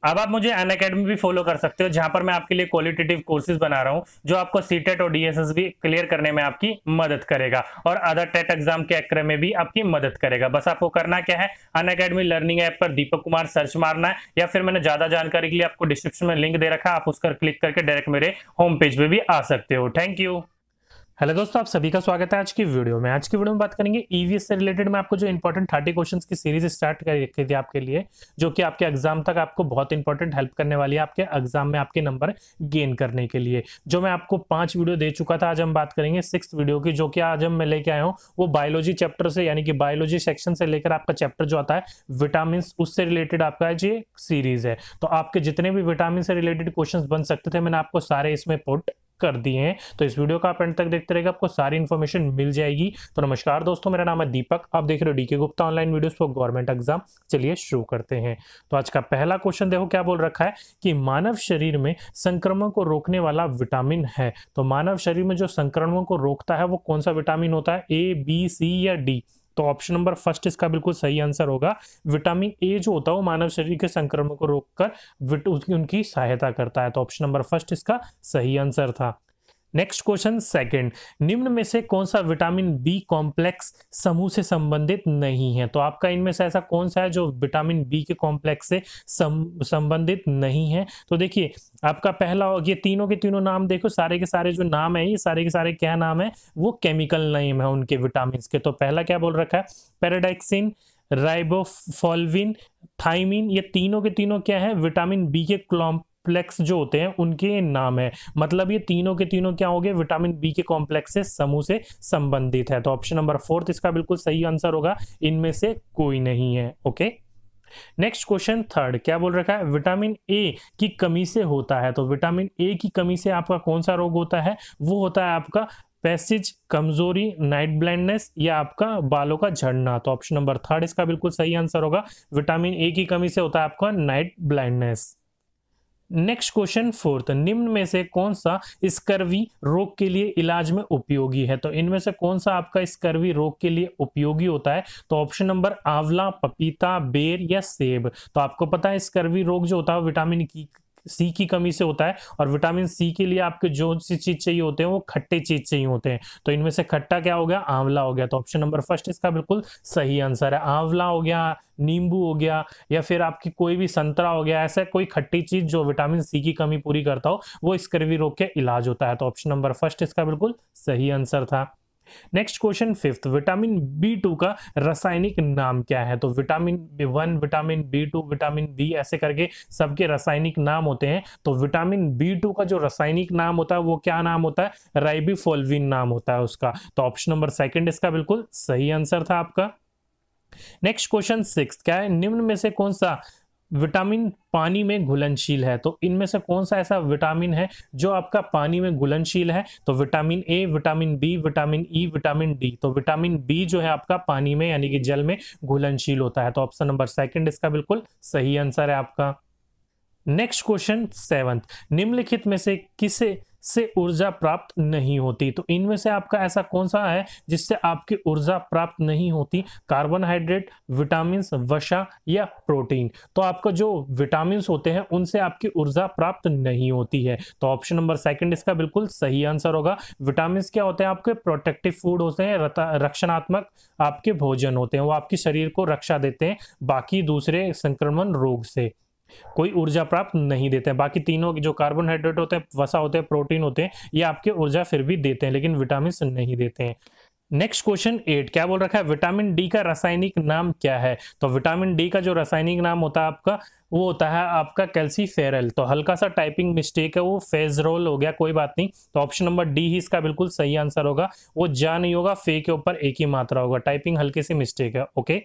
अब आप मुझे अनअकैडमी भी फॉलो कर सकते हो, जहां पर मैं आपके लिए क्वालिटेटिव कोर्सेज बना रहा हूं जो आपको सीटेट और डीएसएस भी क्लियर करने में आपकी मदद करेगा और अदर टेट एग्जाम के क्रय में भी आपकी मदद करेगा। बस आपको करना क्या है, अनअकैडमी लर्निंग ऐप पर दीपक कुमार सर्च मारना है, या फिर मैंने ज्यादा जानकारी के लिए आपको डिस्क्रिप्शन में लिंक दे रखा है, आप उस पर क्लिक करके डायरेक्ट मेरे होम पेज पे भी आ सकते हो। Thank you. हेलो दोस्तों, आप सभी का स्वागत है आज की वीडियो में। आज की वीडियो में बात करेंगे ईवीएस से रिलेटेड। मैं आपको जो इंपॉर्टेंट 30 क्वेश्चंस की सीरीज स्टार्ट कर रखी थी आपके लिए, जो कि आपके एग्जाम तक आपको बहुत इंपॉर्टेंट हेल्प करने वाली है आपके एग्जाम में आपके नंबर गेन करने के लिए। जो मैं आपको 5 वीडियो दे चुका था, आज हम बात करेंगे 6th वीडियो की, जो कि आज हम मैं लेके आया हूँ वो बायोलॉजी चैप्टर से, यानी कि बायोलॉजी सेक्शन से लेकर आपका चैप्टर जो आता है विटामिन, उससे रिलेटेड आपका ये सीरीज है। तो आपके जितने भी विटामिन से रिलेटेड क्वेश्चन बन सकते थे, मैंने आपको सारे इसमें पुट कर दिए हैं। तो इस वीडियो का आप एंड तक देखते रहेगा, आपको सारी इन्फॉर्मेशन मिल जाएगी। तो नमस्कार दोस्तों, मेरा नाम है दीपक, आप देख रहे हो DK Gupta online videos for government exam. चलिए शुरू करते हैं। तो आज का पहला क्वेश्चन देखो क्या बोल रखा है कि मानव शरीर में संक्रमण को रोकने वाला विटामिन है। तो मानव शरीर में जो संक्रमण को रोकता है वो कौन सा विटामिन होता है, ए, बी, सी या डी? तो ऑप्शन नंबर फर्स्ट इसका बिल्कुल सही आंसर होगा। विटामिन ए जो होता है वो मानव शरीर के संक्रमण को रोककर उनकी सहायता करता है। तो ऑप्शन नंबर फर्स्ट इसका सही आंसर था। नेक्स्ट क्वेश्चन सेकंड, निम्न में से कौन सा विटामिन बी कॉम्प्लेक्स समूह से संबंधित नहीं है? तो आपका इनमें से ऐसा कौन सा है जो विटामिन बी के कॉम्प्लेक्स से संबंधित नहीं है? तो देखिए आपका पहला, ये तीनों के तीनों नाम देखो, सारे के सारे जो नाम है, ये सारे के सारे क्या नाम है, वो केमिकल नेम है उनके विटामिन के। तो पहला क्या बोल रखा है, पैराडाक्सिन, राइबोफ्लाविन, थाइमिन, ये तीनों के तीनों क्या है, विटामिन बी के कॉम्प्लेक्स जो होते हैं उनके नाम है। मतलब ये तीनों के तीनों क्या हो गए, विटामिन बी के कॉम्प्लेक्स से समूह से संबंधित है। तो ऑप्शन नंबर फोर्थ इसका बिल्कुल सही आंसर होगा, इनमें से कोई नहीं है। ओके, नेक्स्ट क्वेश्चन थर्ड, क्या बोल रखा है, विटामिन ए की कमी से होता है। तो विटामिन ए की कमी से आपका कौन सा रोग होता है? वो होता है आपका पैसेज, कमजोरी, नाइट ब्लाइंडनेस या आपका बालों का झड़ना। तो ऑप्शन नंबर थर्ड इसका बिल्कुल सही आंसर होगा, विटामिन ए की कमी से होता है आपका night blindness. Next question fourth, निम्न में से कौन सा स्कर्वी रोग के लिए इलाज में उपयोगी है? तो इनमें से कौन सा आपका स्कर्वी रोग के लिए उपयोगी होता है? तो ऑप्शन नंबर आंवला, पपीता, बेर या सेब। तो आपको पता है स्कर्वी रोग जो होता है विटामिन सी की कमी से होता है, और विटामिन सी के लिए आपके जो सी चीज चाहिए होते हैं वो खट्टे चीज चाहिए होते हैं। तो इनमें से खट्टा क्या हो गया, आंवला हो गया। तो ऑप्शन नंबर फर्स्ट इसका बिल्कुल सही आंसर है। आंवला हो गया, नींबू हो गया, या फिर आपकी कोई भी संतरा हो गया, ऐसा कोई खट्टी चीज जो विटामिन सी की कमी पूरी करता हो, वो स्कर्वी रोग के इलाज होता है। तो ऑप्शन नंबर फर्स्ट इसका बिल्कुल सही आंसर था। नेक्स्ट क्वेश्चन फिफ्थ, विटामिन बी2 का रासायनिक नाम क्या है? तो vitamin B1, vitamin बी2, vitamin B, ऐसे करके सबके रासायनिक नाम होते हैं। तो विटामिन बी2 का जो रासायनिक नाम होता है वो क्या नाम होता है, राइबोफ्लाविन नाम होता है उसका। तो ऑप्शन नंबर सेकंड इसका बिल्कुल सही आंसर था आपका। नेक्स्ट क्वेश्चन सिक्स, क्या है, निम्न में से कौन सा विटामिन पानी में घुलनशील है? तो इनमें से कौन सा ऐसा विटामिन है जो आपका पानी में घुलनशील है? तो vitamin A, vitamin B, vitamin E, vitamin D. तो विटामिन बी जो है आपका पानी में यानी कि जल में घुलनशील होता है। तो ऑप्शन नंबर सेकंड इसका बिल्कुल सही आंसर है आपका। नेक्स्ट क्वेश्चन सेवंथ, निम्नलिखित में से किसे से ऊर्जा प्राप्त नहीं होती? तो इनमें से आपका ऐसा कौन सा है जिससे आपकी ऊर्जा प्राप्त नहीं होती? कार्बोहाइड्रेट, विटामिन, वसा या प्रोटीन। तो आपका जो विटामिन होते हैं उनसे आपकी ऊर्जा प्राप्त नहीं होती है। तो ऑप्शन नंबर सेकंड इसका बिल्कुल सही आंसर होगा। विटामिन क्या होते हैं, आपके प्रोटेक्टिव फूड होते हैं, रक्षणात्मक आपके भोजन होते हैं, वो आपके शरीर को रक्षा देते हैं बाकी दूसरे संक्रमण रोग से, कोई ऊर्जा प्राप्त नहीं देते हैं। बाकी तीनों जो कार्बोहाइड्रेट होते हैं, वसा होते हैं, प्रोटीन होते हैं, ये आपके ऊर्जा फिर भी देते हैं लेकिन विटामिन नहीं देते हैं। नेक्स्ट क्वेश्चन 8, क्या बोल रखा है, विटामिन डी का रासायनिक नाम क्या है? तो विटामिन डी का जो रासायनिक नाम होता है आपका, वो होता है आपका कैल्सीफेरल। तो हल्का सा टाइपिंग मिस्टेक है, वो फेजरोल हो गया, कोई बात नहीं। तो ऑप्शन नंबर डी ही इसका बिल्कुल सही आंसर होगा। वो जा नहीं होगा, फे के ऊपर एक ही मात्रा होगा, टाइपिंग हल्की सी मिस्टेक है। ओके,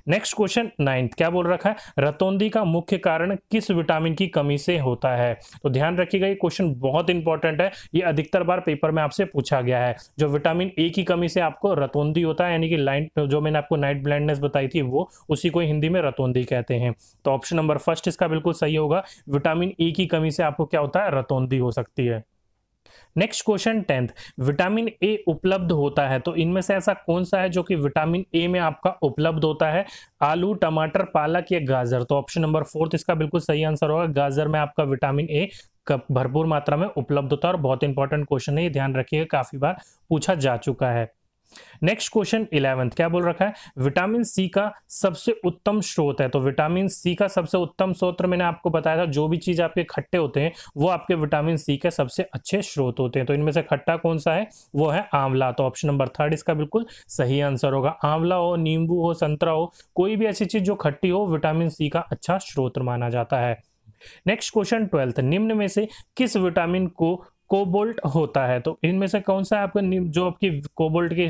नेक्स्ट क्वेश्चन 9, क्या बोल रखा है, रतौंधी का मुख्य कारण किस विटामिन की कमी से होता है? तो ध्यान रखिएगा, ये क्वेश्चन बहुत इंपॉर्टेंट है, ये अधिकतर बार पेपर में आपसे पूछा गया है। जो विटामिन ए की कमी से आपको रतौंधी होता है, यानी कि लाइट, जो मैंने आपको नाइट ब्लाइंडनेस बताई थी, वो उसी को हिंदी में रतौंधी कहते हैं। तो ऑप्शन नंबर फर्स्ट इसका बिल्कुल सही होगा, विटामिन ए की कमी से आपको क्या होता है, रतौंधी हो सकती है। Next question 10th, vitamin A उपलब्ध होता है तो इनमें से ऐसा कौन सा है जो कि विटामिन ए में आपका उपलब्ध होता है? आलू, टमाटर, पालक या गाजर? तो ऑप्शन नंबर 4 इसका बिल्कुल सही आंसर होगा। गाजर में आपका विटामिन ए भरपूर मात्रा में उपलब्ध होता है और बहुत इंपॉर्टेंट क्वेश्चन है, ये ध्यान रखिएगा, काफी बार पूछा जा चुका है। नेक्स्ट क्वेश्चन 11th, क्या बोल रखा है? विटामिन सी का सबसे उत्तम स्रोत है। तो विटामिन सी का सबसे उत्तम स्रोत मैंने आपको बताया था, जो भी चीज आपके खट्टे होते हैं वो आपके विटामिन सी के सबसे अच्छे स्रोत होते हैं। तो इनमें से खट्टा कौन सा है? वो है आंवला। तो ऑप्शन नंबर 3 इसका बिल्कुल सही आंसर होगा। आंवला हो, नींबू हो, संतरा हो, कोई भी ऐसी चीज जो खट्टी हो, विटामिन सी का अच्छा स्रोत माना जाता है। नेक्स्ट क्वेश्चन 12th, निम्न में से किस विटामिन को कोबाल्ट होता है? तो इनमें से कौन सा है आपका जो आपकी कोबाल्ट की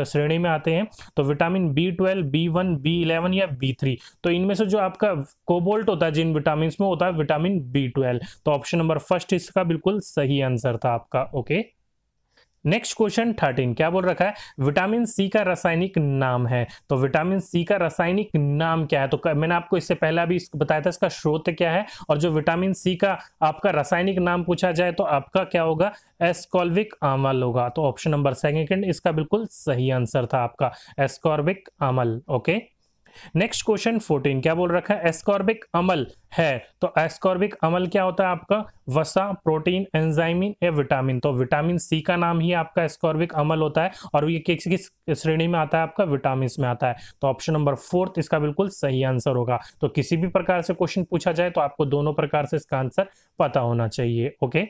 श्रेणी में आते हैं? तो विटामिन B12, B1, B11 या B3? तो इनमें से जो आपका कोबाल्ट होता है जिन विटामिन में, होता है विटामिन B12। तो ऑप्शन नंबर 1 इसका बिल्कुल सही आंसर था आपका। ओके, नेक्स्ट क्वेश्चन 13, क्या बोल रखा है? विटामिन सी का रासायनिक नाम है। तो विटामिन सी का रासायनिक नाम क्या है? तो मैंने आपको इससे पहले अभी बताया था इसका स्रोत क्या है, और जो विटामिन सी का आपका रासायनिक नाम पूछा जाए तो आपका क्या होगा? एस्कॉर्बिक अम्ल होगा। तो ऑप्शन नंबर 2 इसका बिल्कुल सही आंसर था आपका, एस्कॉर्बिक अम्ल। ओके, नेक्स्ट क्वेश्चन 14, क्या बोल रखा है? एस्कॉर्बिक अम्ल है। तो एस्कॉर्बिक अम्ल क्या होता है आपका? वसा, प्रोटीन, एंजाइमिन या विटामिन? तो विटामिन सी का नाम ही आपका एस्कॉर्बिक अम्ल होता है, और ये किस श्रेणी में आता है आपका? विटामिन में आता है। तो ऑप्शन नंबर 4 इसका बिल्कुल सही आंसर होगा। तो किसी भी प्रकार से क्वेश्चन पूछा जाए तो आपको दोनों प्रकार से इसका आंसर पता होना चाहिए। ओके,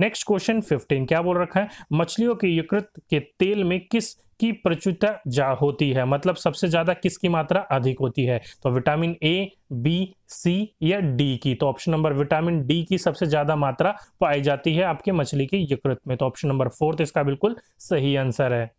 नेक्स्ट क्वेश्चन 15, क्या बोल रखा है? मछलियों के यकृत के तेल में किस की प्रचुरता होती है? मतलब सबसे ज्यादा किसकी मात्रा अधिक होती है? तो विटामिन ए, बी, सी या डी की? तो ऑप्शन नंबर विटामिन डी की सबसे ज्यादा मात्रा पाई जाती है आपके मछली के यकृत में। तो ऑप्शन नंबर 4 इसका बिल्कुल सही आंसर है।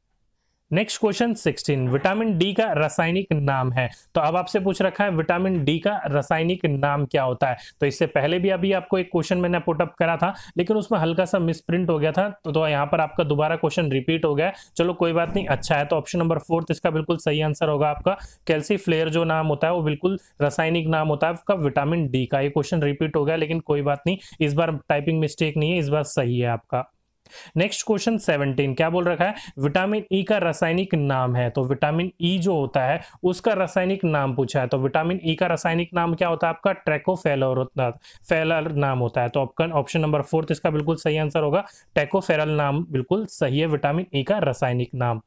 नेक्स्ट क्वेश्चन 16, विटामिन डी का रासायनिक नाम है। तो अब आपसे पूछ रखा है विटामिन डी का रासायनिक नाम क्या होता है? तो इससे पहले भी अभी आपको एक क्वेश्चन मैंने पुटअप करा था, लेकिन उसमें हल्का सा मिसप्रिंट हो गया था, तो यहाँ पर आपका दोबारा क्वेश्चन रिपीट हो गया। चलो कोई बात नहीं, अच्छा है। तो ऑप्शन नंबर 4 इसका बिल्कुल सही आंसर होगा आपका। कैल्सीफ्लेयर जो नाम होता है वो बिल्कुल रासायनिक नाम होता है आपका विटामिन डी का। ये क्वेश्चन रिपीट हो गया, लेकिन कोई बात नहीं, इस बार टाइपिंग मिस्टेक नहीं है, इस बार सही है आपका। नेक्स्ट क्वेश्चन 17, क्या बोल रखा है? विटामिन ई का रासायनिक नाम है। तो विटामिन ई जो होता है उसका रासायनिक नाम पूछा है। तो विटामिन ई का रासायनिक नाम क्या होता है आपका? टेकोफेरल नाम होता है। तो ऑप्शन नंबर 4 इसका बिल्कुल सही आंसर होगा। टेकोफेरल नाम बिल्कुल सही है विटामिन ई का रासायनिक नाम।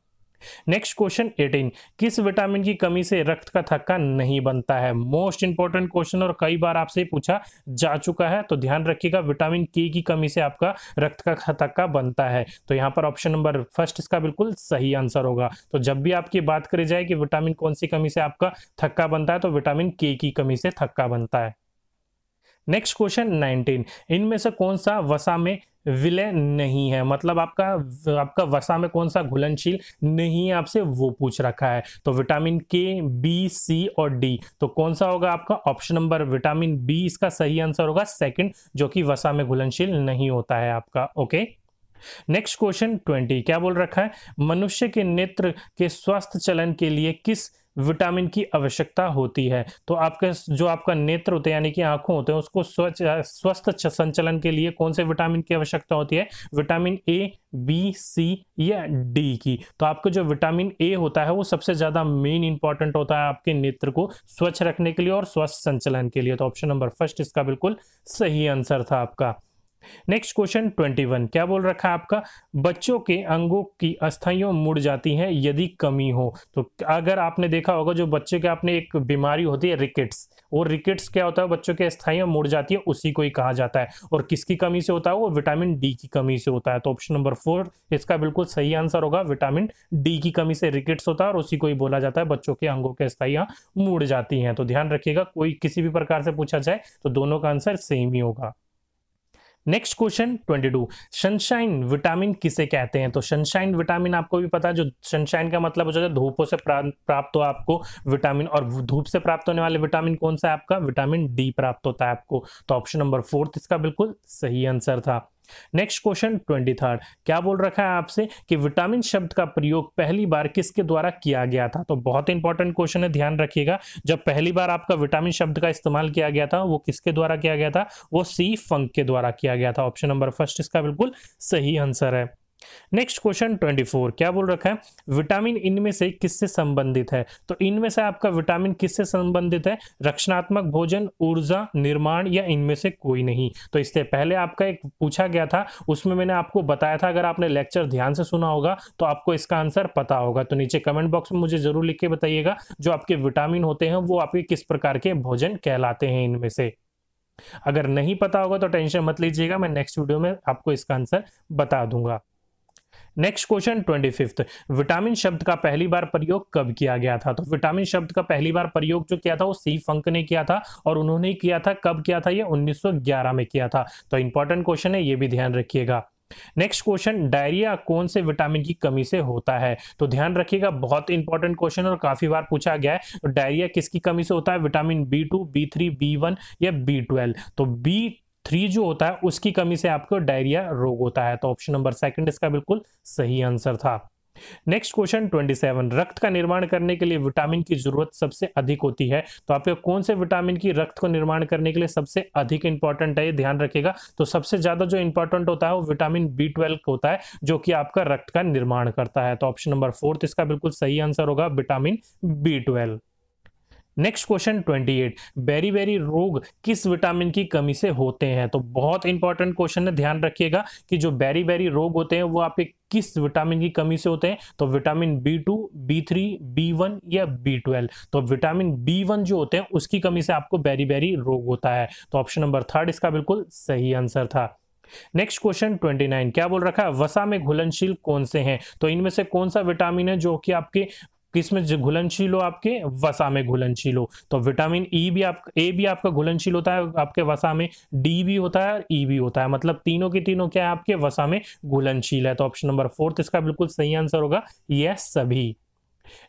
नेक्स्ट क्वेश्चन 18, किस विटामिन की कमी से रक्त का थक्का नहीं बनता है? मोस्ट इंपॉर्टेंट क्वेश्चन, और कई बार आपसे पूछा जा चुका है, तो ध्यान रखिएगा। विटामिन के की कमी से आपका रक्त का थक्का बनता है। तो यहाँ पर ऑप्शन नंबर 1 इसका बिल्कुल सही आंसर होगा। तो जब भी आपकी बात करी जाए कि विटामिन कौन सी कमी से आपका थक्का बनता है, तो विटामिन के की कमी से थक्का बनता है। नेक्स्ट क्वेश्चन 19, इनमें से कौन सा वसा में विलय नहीं है? मतलब आपका वसा में कौन सा घुलनशील नहीं है, आपसे वो पूछ रखा है। तो विटामिन के, बी, सी और डी? तो कौन सा होगा आपका? ऑप्शन नंबर विटामिन बी इसका सही आंसर होगा, 2, जो कि वसा में घुलनशील नहीं होता है आपका। ओके, नेक्स्ट क्वेश्चन 20, क्या बोल रखा है? मनुष्य के नेत्र के स्वस्थ चलन के लिए किस विटामिन की आवश्यकता होती है? तो आपका नेत्र होते हैं यानी कि आंखों होते हैं, उसको स्वस्थ संचलन के लिए कौन से विटामिन की आवश्यकता होती है? विटामिन ए, बी, सी या डी की? तो आपको जो विटामिन ए होता है वो सबसे ज्यादा मेन इंपॉर्टेंट होता है आपके नेत्र को स्वच्छ रखने के लिए और स्वस्थ संचलन के लिए। तो ऑप्शन नंबर 1 इसका बिल्कुल सही आंसर था आपका। नेक्स्ट क्वेश्चन 21, क्या बोल रखा है आपका? बच्चों के अंगों की अस्थाइयों मुड़ जाती हैं यदि कमी हो। तो अगर आपने देखा होगा जो बच्चे के आपने एक बीमारी होती है रिकेट्स, और रिकेट्स क्या होता है? बच्चों के अस्थाइयां मुड़ जाती है, उसी को ही कहा जाता है। और किसकी कमी से होता है? वो विटामिन डी की कमी से होता है। तो ऑप्शन नंबर 4 इसका बिल्कुल सही आंसर होगा। विटामिन डी की कमी से रिकेट्स होता है, और उसी को ही बोला जाता है बच्चों के अंगों के अस्थाइयां मुड़ जाती हैं। तो ध्यान रखिएगा, कोई किसी भी प्रकार से पूछा जाए तो दोनों का आंसर सेम ही होगा। नेक्स्ट क्वेश्चन 22, सनशाइन विटामिन किसे कहते हैं? तो सनशाइन विटामिन आपको भी पता है, जो सनशाइन का मतलब हो जाता है धूपों से प्राप्त हो आपको विटामिन, और धूप से प्राप्त होने वाले विटामिन कौन सा है आपका? विटामिन डी प्राप्त होता है आपको। तो ऑप्शन नंबर 4 इसका बिल्कुल सही आंसर था। नेक्स्ट क्वेश्चन 23 क्या बोल रखा है आपसे कि विटामिन शब्द का प्रयोग पहली बार किसके द्वारा किया गया था। तो बहुत इंपॉर्टेंट क्वेश्चन है, ध्यान रखिएगा। जब पहली बार आपका विटामिन शब्द का इस्तेमाल किया गया था वो किसके द्वारा किया गया था, वो सी फंक के द्वारा किया गया था। ऑप्शन नंबर फर्स्ट इसका बिल्कुल सही आंसर है। नेक्स्ट क्वेश्चन 24 क्या बोल रखा है, विटामिन इनमें से किससे संबंधित है। तो इनमें से आपका विटामिन किससे संबंधित है, रक्षणात्मक भोजन, ऊर्जा, निर्माण या इनमें से कोई नहीं। तो इससे पहले आपका एक पूछा गया था, उसमें मैंने आपको बताया था, अगर आपने लेक्चर ध्यान से सुना होगा तो आपको इसका आंसर पता होगा। तो नीचे कमेंट बॉक्स में मुझे जरूर लिख के बताइएगा जो आपके विटामिन होते हैं वो आपके किस प्रकार के भोजन कहलाते हैं इनमें से। अगर नहीं पता होगा तो टेंशन मत लीजिएगा, मैं नेक्स्ट वीडियो में आपको इसका आंसर बता दूंगा। नेक्स्ट क्वेश्चन 25 विटामिन शब्द का पहली बार प्रयोग कब किया गया था। तो विटामिन शब्द का पहली बार प्रयोग जो किया था वो सी फंक ने किया था, और उन्होंने किया था कब किया था, ये 1911 में किया था। तो इंपॉर्टेंट क्वेश्चन है, ये भी ध्यान रखिएगा। नेक्स्ट क्वेश्चन, डायरिया कौन से विटामिन की कमी से होता है। तो ध्यान रखिएगा, बहुत इंपॉर्टेंट क्वेश्चन और काफी बार पूछा गया है। तो डायरिया किसकी कमी से होता है, विटामिन B2, B3, B1 या B12। तो B3 जो होता है उसकी कमी से आपको डायरिया रोग होता है। तो ऑप्शन नंबर सेकंड इसका बिल्कुल सही आंसर था। नेक्स्ट क्वेश्चन 27 रक्त का निर्माण करने के लिए विटामिन की जरूरत सबसे अधिक होती है। तो आपको कौन से विटामिन की रक्त को निर्माण करने के लिए सबसे अधिक इंपॉर्टेंट है, ये ध्यान रखिएगा। तो सबसे ज्यादा जो इंपॉर्टेंट होता है वो विटामिन B12 होता है, जो कि आपका रक्त का निर्माण करता है। तो ऑप्शन नंबर फोर्थ इसका बिल्कुल सही आंसर होगा, vitamin B12। Next question 28 berry रोग किस विटामिन की कमी से होते हैं। तो बहुत इंपॉर्टेंट क्वेश्चन है, ध्यान रखिएगा कि जो बेरी रोग होते हैं वो आपके किस विटामिन की कमी से होते हैं। तो विटामिन B2, B3, B1 या B12। तो विटामिन B1 जो होते हैं उसकी कमी से आपको बेरी रोग होता है। तो ऑप्शन नंबर थर्ड इसका बिल्कुल सही आंसर था। नेक्स्ट क्वेश्चन 29 क्या बोल रखा है, वसा में घुलनशील कौन से हैं। तो इनमें से कौन सा विटामिन है जो कि आपके किसमें घुलनशील हो, आपके वसा में घुलनशील हो। तो विटामिन ए भी आपका घुलनशील होता है आपके वसा में, डी भी होता है और ई भी होता है, मतलब तीनों के तीनों क्या है आपके वसा में घुलनशील है। तो ऑप्शन नंबर फोर्थ इसका बिल्कुल सही आंसर होगा, यह सभी।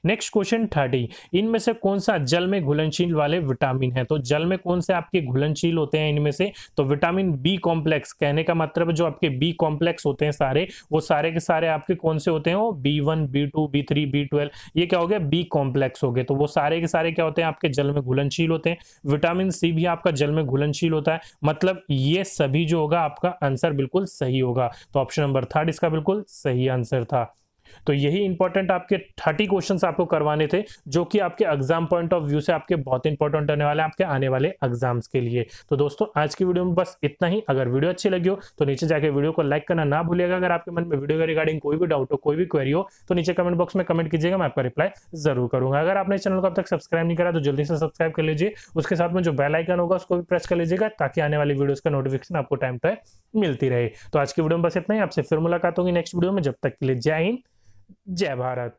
नेक्स्ट क्वेश्चन 30 इनमें से कौन सा जल में घुलनशील वाले विटामिन है। तो जल में कौन से आपके घुलनशील होते हैं इनमें से। तो विटामिन बी कॉम्प्लेक्स, कहने का मतलब जो आपके बी कॉम्प्लेक्स होते हैं सारे, वो सारे के सारे आपके कौन से होते हैं, वो B1, B2, B3, B12, ये क्या हो गया, बी कॉम्प्लेक्स हो गए। तो वो सारे के सारे क्या होते हैं, आपके जल में घुलनशील होते हैं। विटामिन सी भी आपका जल में घुलनशील होता है, मतलब ये सभी जो होगा आपका आंसर बिल्कुल सही होगा। तो ऑप्शन नंबर थर्ड इसका बिल्कुल सही आंसर था। तो यही इंपॉर्टेंट आपके 30 क्वेश्चंस आपको करवाने थे, जो कि आपके एग्जाम पॉइंट ऑफ व्यू से आपके बहुत इंपॉर्टेंट होने वाले हैं आपके आने वाले एग्जाम्स के लिए। तो दोस्तों आज की वीडियो में बस इतना ही। अगर वीडियो अच्छी लगी हो तो नीचे जाके वीडियो को लाइक करना ना भूलिएगा। अगर आपके मन में वीडियो के रिगार्डिंग कोई भी डाउट हो, कोई भी क्वेरी हो, तो नीचे कमेंट बॉक्स में कमेंट कीजिएगा, मैं आपका रिप्लाई जरूर करूंगा। अगर आपने चैनल को अब तक सब्सक्राइब नहीं करा तो जल्दी से सब्सक्राइब कर लीजिए, उसके साथ में जो बेल आइकन होगा उसको भी प्रेस कर लीजिएगा, ताकि आने वाली वीडियोस का नोटिफिकेशन आपको टाइम पे मिलती रहे। तो आज की वीडियो में बस इतना ही, आपसे फिर मुलाकात होगी नेक्स्ट वीडियो में। जब तक के लिए जय हिंद, जय भारत।